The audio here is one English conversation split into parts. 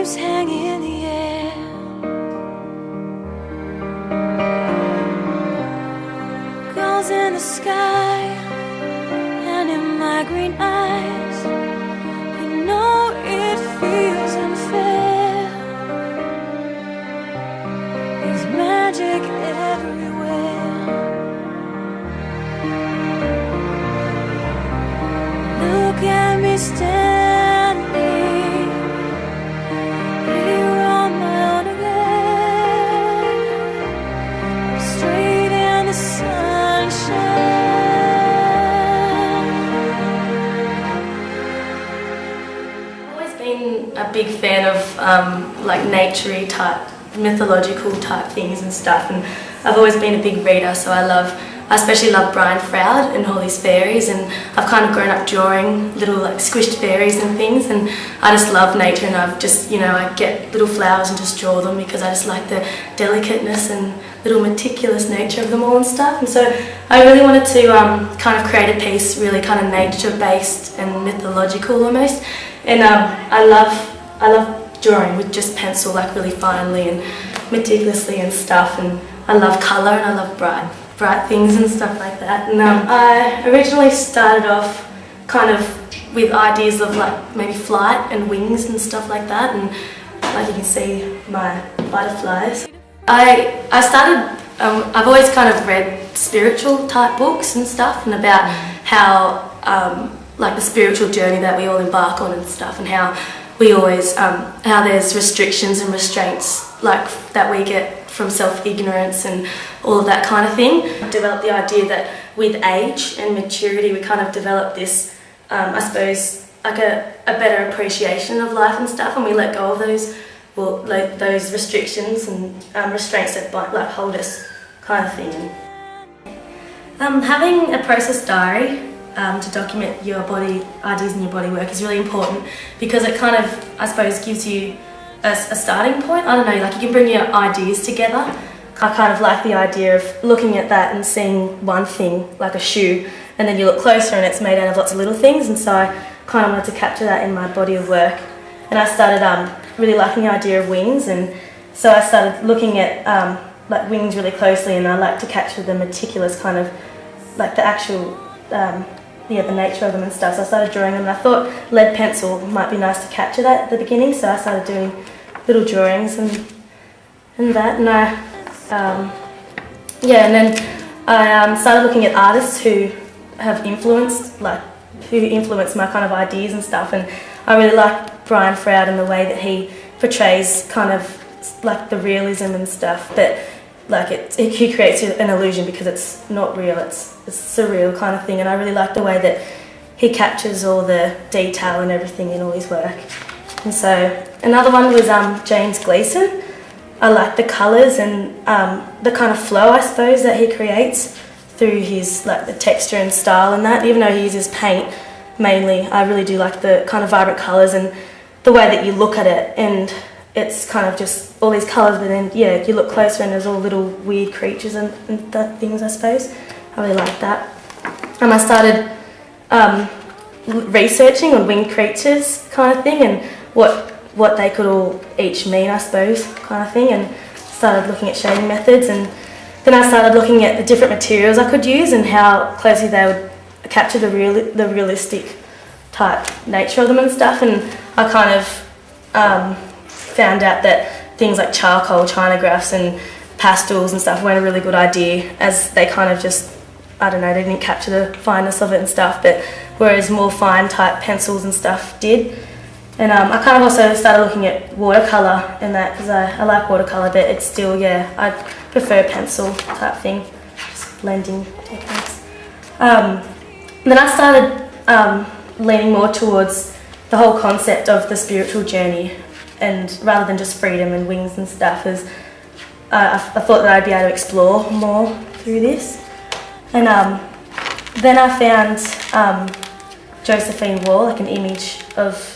dreams hang in the air. Gulls in the sky and in my green eyes, you know it feels unfair. There's magic everywhere. Look at me standing here on my own again. I'm straight in the sunshine. I've always been a big fan of like naturey type, mythological type things and stuff, and I've always been a big reader, so I especially love Brian Froud and all his fairies, and I've kind of grown up drawing little like squished fairies and things, and I just love nature, and I've just, you know, I get little flowers and just draw them because I just like the delicateness and little meticulous nature of them all and stuff. And so I really wanted to kind of create a piece really kind of nature based and mythological almost, and I love drawing with just pencil, like really finely and meticulously and stuff, and I love colour and I love bright things and stuff like that. And I originally started off kind of with ideas of like maybe flight and wings and stuff like that, and like you can see my butterflies. I started, I've always kind of read spiritual type books and stuff, and about how like the spiritual journey that we all embark on and stuff, and how we always, how there's restrictions and restraints like that we get from self-ignorance and all of that kind of thing. I developed the idea that with age and maturity we kind of develop this, I suppose, like a better appreciation of life and stuff, and we let go of those, well, like those restrictions and restraints that like hold us kind of thing. Having a process diary to document your body ideas and your body work is really important, because it kind of, I suppose, gives you a starting point. I don't know, like you can bring your ideas together. I kind of like the idea of looking at that and seeing one thing, like a shoe, and then you look closer and it's made out of lots of little things, and so I kind of wanted to capture that in my body of work. And I started really liking the idea of wings, and so I started looking at like wings really closely, and I like to capture the meticulous kind of, like the actual the nature of them and stuff. So I started drawing them, and I thought lead pencil might be nice to capture that at the beginning, so I started doing little drawings and that, and and then I started looking at artists who have influenced my kind of ideas and stuff, and I really like Brian Froud and the way that he portrays kind of like the realism and stuff, but like he creates an illusion because it's not real, it's surreal kind of thing, and I really like the way that he captures all the detail and everything in all his work. And so another one was James Gleason. I like the colours and the kind of flow, I suppose, that he creates through his like the texture and style and that. Even though he uses paint mainly, I really do like the kind of vibrant colours and the way that you look at it, and it's kind of just all these colours, but then yeah, you look closer and there's all little weird creatures and things, I suppose. I really like that. And I started researching on winged creatures kind of thing, and what they could all each mean, I suppose, kind of thing, and started looking at shading methods, and then I started looking at the different materials I could use and how closely they would capture the realistic type nature of them and stuff, and I kind of found out that things like charcoal, chinagraphs and pastels and stuff weren't a really good idea, as they kind of just, I don't know, they didn't capture the fineness of it and stuff, but whereas more fine type pencils and stuff did. And I kind of also started looking at watercolour and that, because I like watercolour, but it's still, yeah, I prefer pencil type thing, just blending techniques. Then I started leaning more towards the whole concept of the spiritual journey, and rather than just freedom and wings and stuff, as I thought that I'd be able to explore more through this. And then I found Josephine Wall, like an image of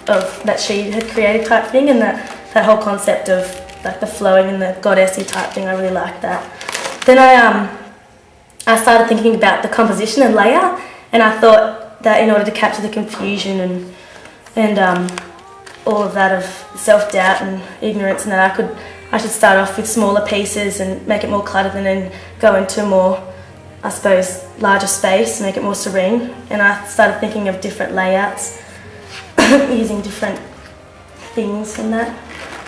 that she had created type thing, and that whole concept of like the flowing and the goddessy type thing, I really liked that. Then I started thinking about the composition and layout, and I thought that in order to capture the confusion and all of that of self-doubt and ignorance, and that I should start off with smaller pieces and make it more cluttered, and then go into more, I suppose, larger space, make it more serene. And I started thinking of different layouts, using different things and that.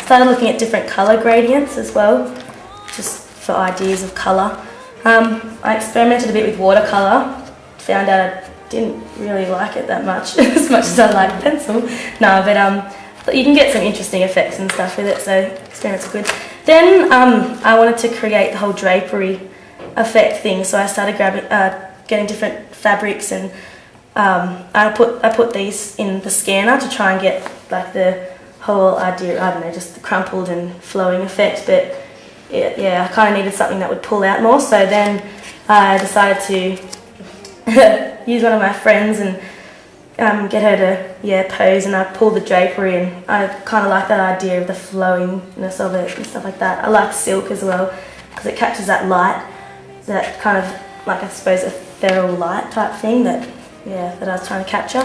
Started looking at different colour gradients as well, just for ideas of colour. I experimented a bit with watercolour, found out I didn't really like it that much, as much as I like pencil. No, but you can get some interesting effects and stuff with it, so experiments are good. Then I wanted to create the whole drapery effect thing, so I started getting different fabrics, and I put these in the scanner to try and get like the whole idea, I don't know, just the crumpled and flowing effect. But yeah, I kind of needed something that would pull out more, so then I decided to use one of my friends and get her to pose, and I pulled the drapery, and I kind of like that idea of the flowingness of it and stuff like that. I like silk as well because it captures that light, that kind of, like, I suppose, ethereal light type thing that I was trying to capture.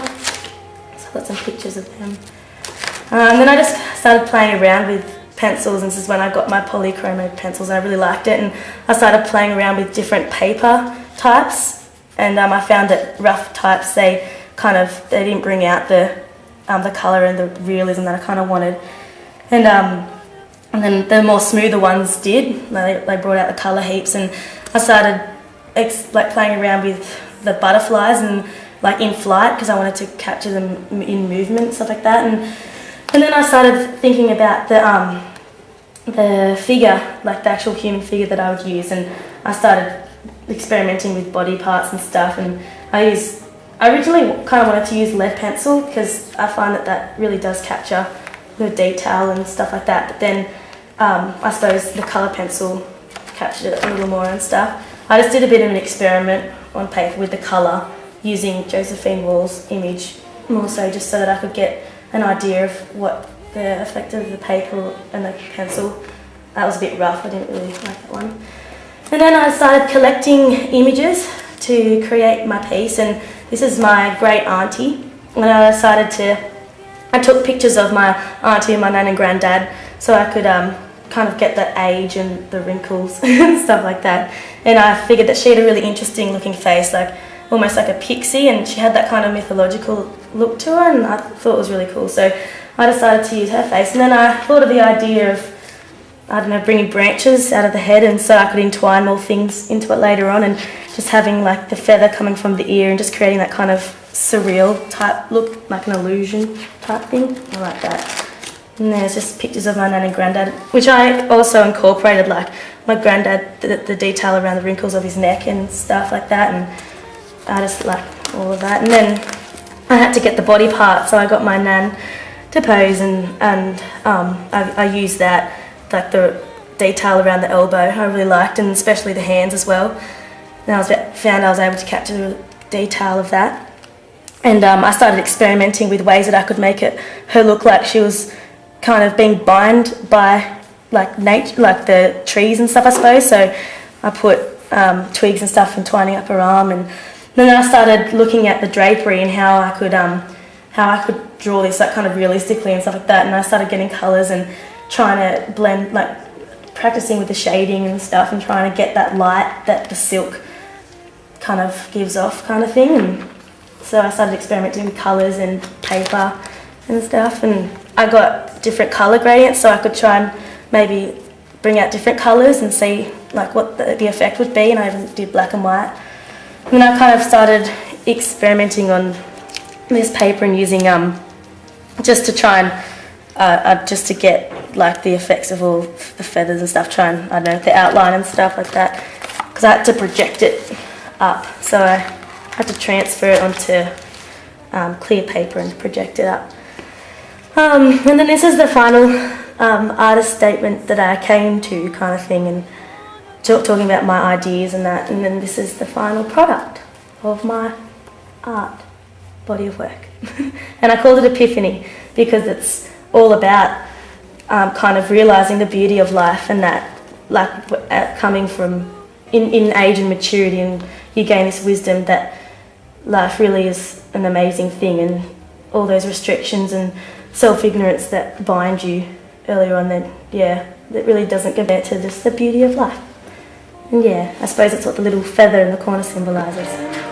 So I've got some pictures of them. And then I just started playing around with pencils, and this is when I got my polychromate pencils, and I really liked it, and I started playing around with different paper types, and I found that rough types, they didn't bring out the colour and the realism that I kind of wanted, and then the more smoother ones did. They brought out the colour heaps, and I started playing around with the butterflies and like in flight, because I wanted to capture them in movement, stuff like that. And then I started thinking about the figure, like the actual human figure that I would use, and I started experimenting with body parts and stuff. And I originally kind of wanted to use lead pencil because I find that really does capture the detail and stuff like that. But then I suppose the colour pencil captured it a little more and stuff. I just did a bit of an experiment on paper with the colour, using Josephine Wall's image more so, just so that I could get an idea of what the effect of the paper and the pencil. That was a bit rough, I didn't really like that one. And then I started collecting images to create my piece, and this is my great auntie. And I took pictures of my auntie and my nan and granddad, so I could kind of get the age and the wrinkles and stuff like that. And I figured that she had a really interesting looking face, like almost like a pixie, and she had that kind of mythological look to her, and I thought it was really cool. So I decided to use her face, and then I thought of the idea of, I don't know, bringing branches out of the head, and so I could entwine more things into it later on, and just having like the feather coming from the ear and just creating that kind of surreal type look, like an illusion type thing. I like that. And there's just pictures of my nan and granddad, which I also incorporated, like my granddad, the detail around the wrinkles of his neck and stuff like that, and I just like all of that. And then I had to get the body part, so I got my nan to pose, and I used that, like the detail around the elbow I really liked, and especially the hands as well. And found I was able to capture the detail of that. And I started experimenting with ways that I could make her look like she was kind of being bound by like nature, like the trees and stuff, I suppose. So I put twigs and stuff entwining up her arm, and then I started looking at the drapery and how I could draw this like kind of realistically and stuff like that. And I started getting colours and trying to blend, like practicing with the shading and stuff, and trying to get that light that the silk kind of gives off, kind of thing. And so I started experimenting with colours and paper and stuff, and I got different colour gradients, so I could try and maybe bring out different colours and see like what the effect would be. And I even did black and white. And then I kind of started experimenting on this paper and using just to try and just to get like the effects of all the feathers and stuff, try and, I don't know, the outline and stuff like that, because I had to project it up, so I had to transfer it onto clear paper and project it up. And then this is the final artist statement that I came to, kind of thing, and talking about my ideas and that, and then this is the final product of my art body of work. And I called it Epiphany because it's all about kind of realising the beauty of life, and that like coming from in age and maturity, and you gain this wisdom that life really is an amazing thing, and all those restrictions and self-ignorance that bind you earlier on, then yeah, that really doesn't compare to just the beauty of life. And yeah, I suppose that's what the little feather in the corner symbolises.